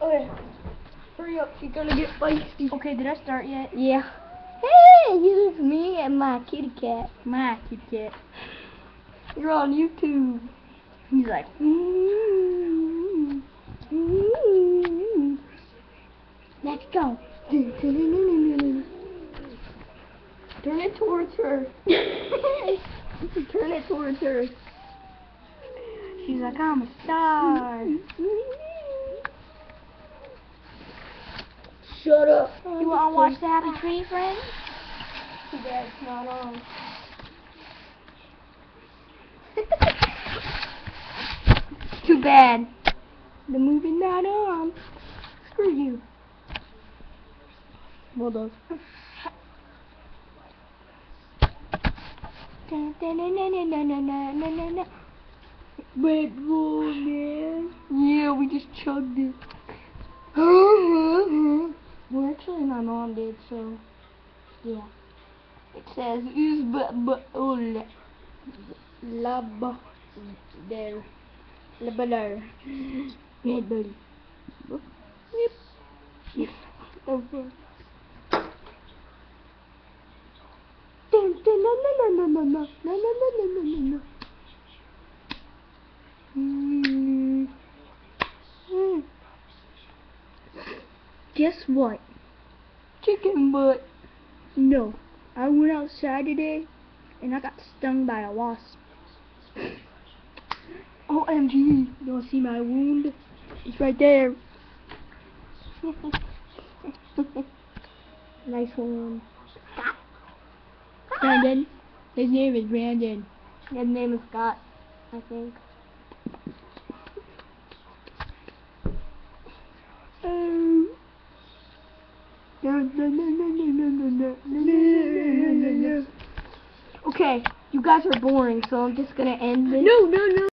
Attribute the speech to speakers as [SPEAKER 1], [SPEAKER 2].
[SPEAKER 1] Okay. Hurry up, she's gonna get feisty.
[SPEAKER 2] Okay, did I start yet?
[SPEAKER 1] Yeah. Hey, it's me and my kitty cat.
[SPEAKER 2] My kitty cat.
[SPEAKER 1] You're on YouTube.
[SPEAKER 2] He's like,
[SPEAKER 1] let's go. Turn it towards her. Turn it towards her.
[SPEAKER 2] she's like, I'm a star.
[SPEAKER 1] Shut up.
[SPEAKER 2] You want to watch the Happy Tree, friends?
[SPEAKER 1] Too bad it's not on.
[SPEAKER 2] Too bad. The movie's not on. Screw you.
[SPEAKER 1] Well done. Red Bull, man.
[SPEAKER 2] Yeah, we just chugged it.
[SPEAKER 1] Well, actually, my mom did, so yeah.
[SPEAKER 2] It says,
[SPEAKER 1] Lab there. Labalar. Red Bull. Yep. Yep. Over.
[SPEAKER 2] Guess what?
[SPEAKER 1] Chicken butt.
[SPEAKER 2] No. I went outside today and I got stung by a wasp.
[SPEAKER 1] OMG.
[SPEAKER 2] You wanna see my wound? It's right there. Nice one. Brandon. His name is Brandon.
[SPEAKER 1] His name is Scott, I think. Okay, you guys are boring, so I'm just gonna end this.
[SPEAKER 2] No.